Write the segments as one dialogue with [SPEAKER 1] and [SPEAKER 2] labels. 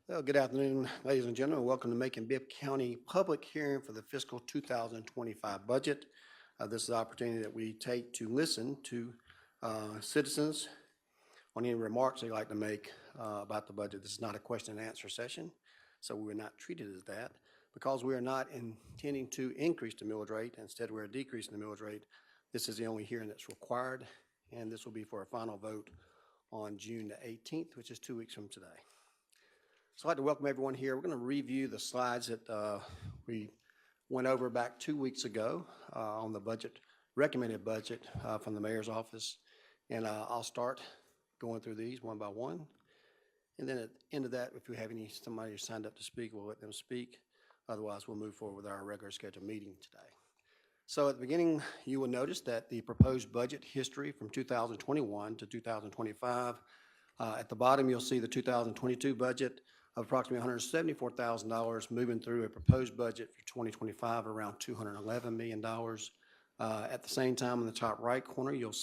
[SPEAKER 1] Well, good afternoon, ladies and gentlemen. Welcome to Macon-Bibb County public hearing for the fiscal 2025 budget. This is the opportunity that we take to listen to citizens on any remarks they'd like to make about the budget. This is not a question and answer session, so we're not treated as that. Because we are not intending to increase the millage rate, instead we're decreasing the millage rate, this is the only hearing that's required, and this will be for a final vote on June the 18th, which is 2 weeks from today. So I'd like to welcome everyone here. We're going to review the slides that we went over back 2 weeks ago on the budget, recommended budget from the mayor's office. And I'll start going through these one by one. And then at the end of that, if we have somebody who signed up to speak, we'll let them speak. Otherwise, we'll move forward with our regular scheduled meeting today. So at the beginning, you will notice that the proposed budget history from 2021 to 2025. At the bottom, you'll see the 2022 budget of approximately $174,000, moving through a proposed budget for 2025 around $211 million. At the same time, in the top right corner, you'll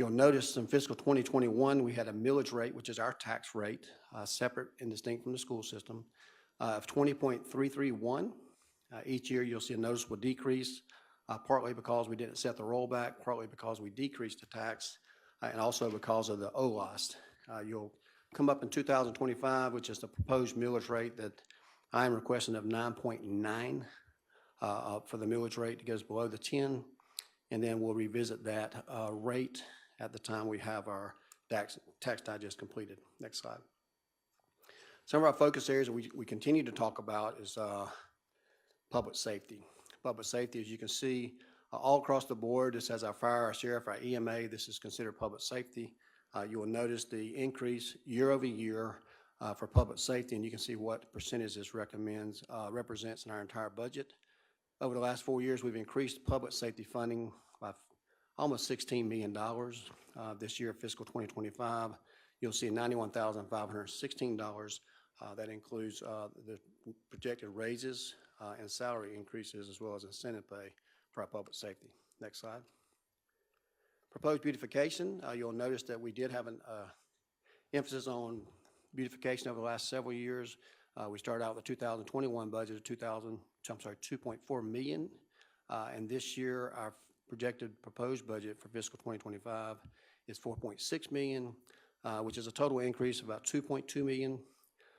[SPEAKER 1] notice in fiscal 2021, we had a millage rate, which is our tax rate, separate and distinct from the school system, of 20.331. Each year, you'll see a noticeable decrease, partly because we didn't set the rollback, partly because we decreased the tax, and also because of the OLAST. You'll come up in 2025, which is the proposed millage rate that I am requesting of 9.9 for the millage rate. It goes below the 10, and then we'll revisit that rate at the time we have our tax digest completed. Next slide. Some of our focus areas we continue to talk about is public safety. Public safety, as you can see, all across the board, this has our fire, our sheriff, our EMA. This is considered public safety. You will notice the increase year over year for public safety, and you can see what percentage this represents in our entire budget. Over the last 4 years, we've increased public safety funding by almost $16 million. This year, fiscal 2025, you'll see $91,516. That includes the projected raises and salary increases, as well as incentive pay for our public safety. Next slide. Proposed beautification, you'll notice that we did have an emphasis on beautification over the last several years. We started out with the 2021 budget of $2.4 million, and this year our projected proposed budget for fiscal 2025 is $4.6 million, which is a total increase of about $2.2 million.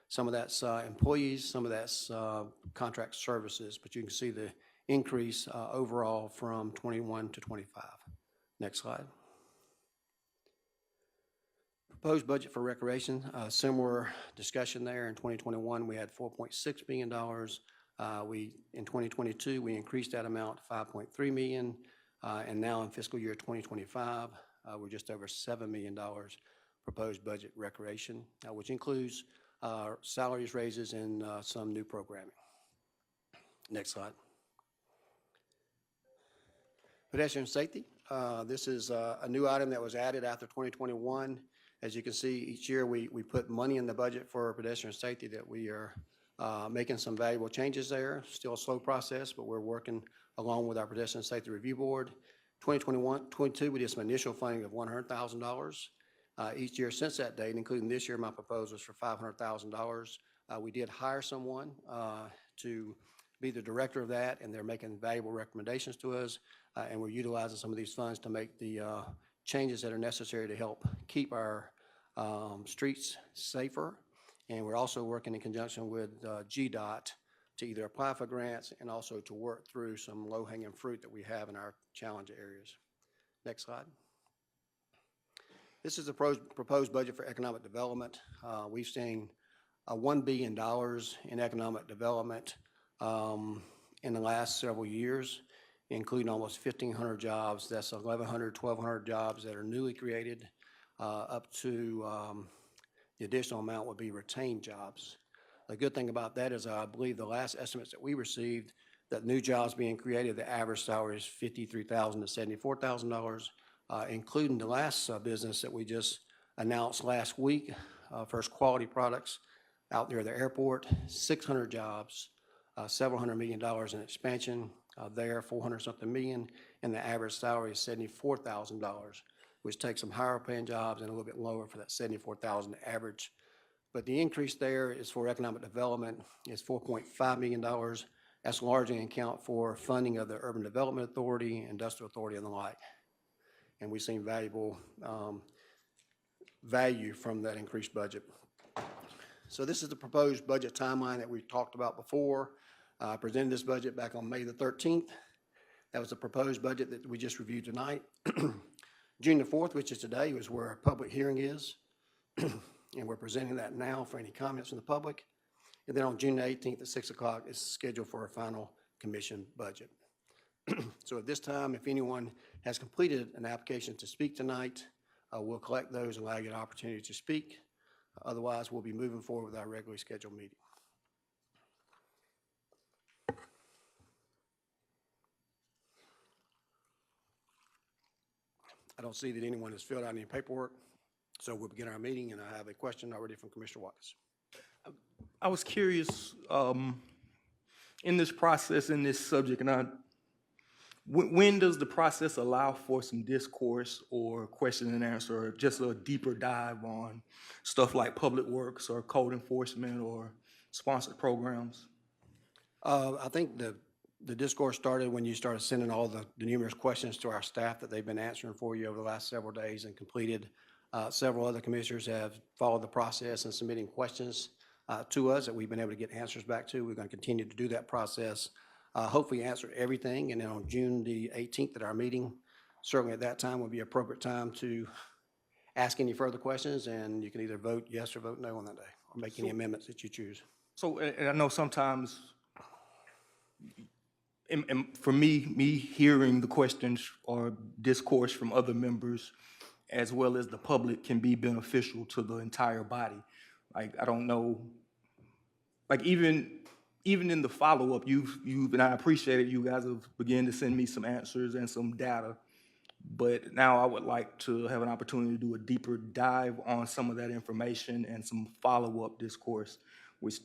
[SPEAKER 1] Some of that's employees, some of that's contract services, but you can see the increase overall from 21 to 25. Next slide. Proposed budget for recreation, similar discussion there. In 2021, we had $4.6 million. In 2022, we increased that amount to $5.3 million. And now in fiscal year 2025, we're just over $7 million proposed budget recreation, which includes salaries raises and some new programming. Next slide. Pedestrian safety. This is a new item that was added after 2021. As you can see, each year we put money in the budget for pedestrian safety that we are making some valuable changes there. Still a slow process, but we're working along with our Pedestrian Safety Review Board. 2021-22, we did some initial funding of $100,000. Each year since that date, including this year, my proposal is for $500,000. We did hire someone to be the director of that, and they're making valuable recommendations to us, and we're utilizing some of these funds to make the changes that are necessary to help keep our streets safer. And we're also working in conjunction with GDOT to either apply for grants and also to work through some low-hanging fruit that we have in our challenge areas. Next slide. This is a proposed budget for economic development. We've seen $1 billion in economic development in the last several years, including almost 1,500 jobs. That's 1,100, 1,200 jobs that are newly created, up to the additional amount would be retained jobs. The good thing about that is I believe the last estimates that we received, that new jobs being created, the average salary is $53,000 to $74,000, including the last business that we just announced last week, First Quality Products out there at the airport, 600 jobs, several $100 million in expansion there, 400-something million, and the average salary is $74,000, which takes some higher paying jobs and a little bit lower for that $74,000 average But the increase there is for economic development. It's $4.5 million. That's largely an account for funding of the Urban Development Authority, Industrial Authority, and the like. And we've seen valuable value from that increased budget. So this is the proposed budget timeline that we talked about before. I presented this budget back on May the 13th. That was the proposed budget that we just reviewed tonight. June the 4th, which is today, was where our public hearing is. And we're presenting that now for any comments from the public. And then on June the 18th at 6 o'clock is scheduled for a final commission budget. So at this time, if anyone has completed an application to speak tonight, we'll collect those and allow you an opportunity to speak. Otherwise, we'll be moving forward with our regularly scheduled meeting. I don't see that anyone has filled out any paperwork, so we'll begin our meeting, and I have a question already from Commissioner Watkins.
[SPEAKER 2] I was curious, in this process, in this subject, and when does the process allow for some discourse or question and answer, or just a deeper dive on stuff like public works or code enforcement or sponsored programs?
[SPEAKER 1] I think the discourse started when you started sending all the numerous questions to our staff that they've been answering for you over the last several days and completed. Several other commissioners have followed the process and submitting questions to us that we've been able to get answers back to. We're going to continue to do that process. Hopefully answer everything, and then on June the 18th at our meeting, certainly at that time would be appropriate time to ask any further questions, and you can either vote yes or vote no on that day, or make any amendments that you choose.
[SPEAKER 2] So, and I know sometimes, and for me hearing the questions or discourse from other members, as well as the public, can be beneficial to the entire body. Like, I don't know, like even in the follow-up, and I appreciate it, you guys have begun to send me some answers and some data, but now I would like to have an opportunity to do a deeper dive on some of that information and some follow-up discourse, which,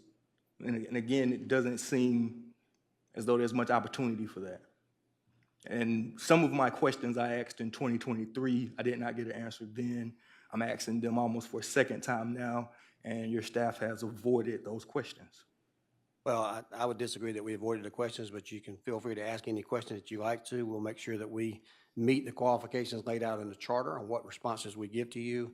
[SPEAKER 2] and again, it doesn't seem as though there's much opportunity for that. And some of my questions I asked in 2023, I did not get an answer then. I'm asking them almost for a second time now, and your staff has avoided those questions.
[SPEAKER 1] Well, I would disagree that we avoided the questions, but you can feel free to ask any questions that you like to. We'll make sure that we meet the qualifications laid out in the charter on what responses we give to you.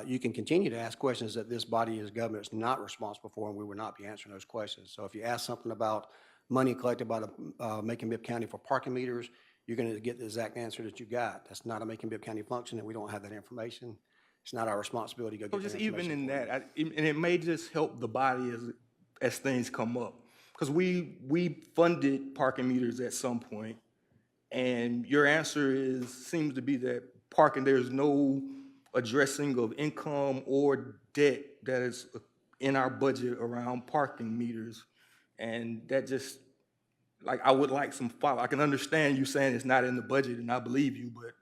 [SPEAKER 1] You can continue to ask questions that this body as government is not responsible for, and we will not be answering those questions. So if you ask something about money collected by the Macon-Bibb County for parking meters, you're going to get the exact answer that you got. That's not a Macon-Bibb County function, and we don't have that information. It's not our responsibility to go get that information.
[SPEAKER 2] So just even in that, and it may just help the body as things come up. Because we funded parking meters at some point, and your answer seems to be that parking, there's no addressing of income or debt that is in our budget around parking meters. And that just, like, I would like some follow. I can understand you saying it's not in the budget, and I believe you, but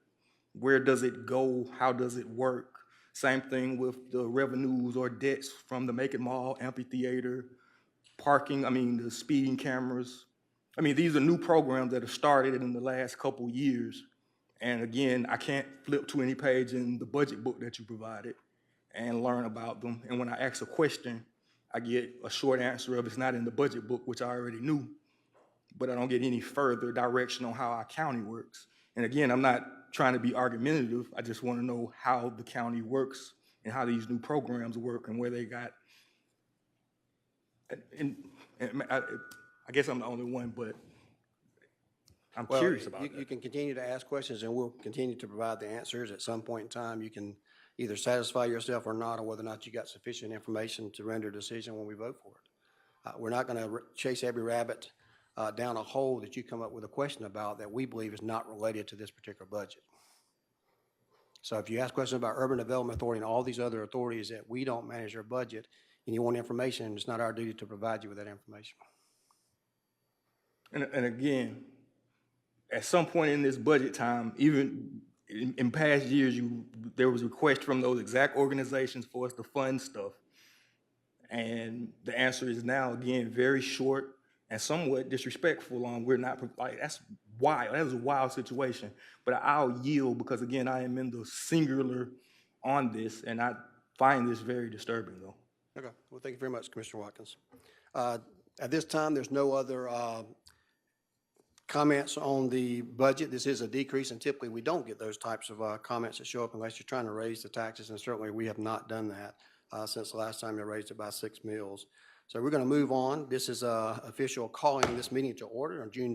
[SPEAKER 2] where does it go? How does it work? Same thing with the revenues or debts from the Macon Mall, amphitheater, parking, the speeding cameras. These are new programs that have started in the last couple years. And again, I can't flip to any page in the budget book that you provided and learn about them. And when I ask a question, I get a short answer of it's not in the budget book, which I already knew, but I don't get any further direction on how our county works. And again, I'm not trying to be argumentative. I just want to know how the county works and how these new programs work and where they got. And I guess I'm the only one, but I'm curious about that.
[SPEAKER 1] You can continue to ask questions, and we'll continue to provide the answers. At some point in time, you can either satisfy yourself or not on whether or not you got sufficient information to render a decision when we vote for it. We're not going to chase every rabbit down a hole that you come up with a question about that we believe is not related to this particular budget. So if you ask questions about Urban Development Authority and all these other authorities that we don't manage their budget, and you want information, it's not our duty to provide you with that information.
[SPEAKER 2] And again, at some point in this budget time, even in past years, there was a request from those exact organizations for us to fund stuff. And the answer is now, again, very short and somewhat disrespectful on we're not, like, that's wild. That was a wild situation. But I'll yield because, again, I am in the singular on this, and I find this very disturbing, though.
[SPEAKER 1] Okay, well, thank you very much, Commissioner Watkins. At this time, there's no other comments on the budget. This is a decrease, and typically we don't get those types of comments that show up unless you're trying to raise the taxes, and certainly we have not done that since the last time they raised it by 6 mills. So we're going to move on. This is official calling this meeting to order on June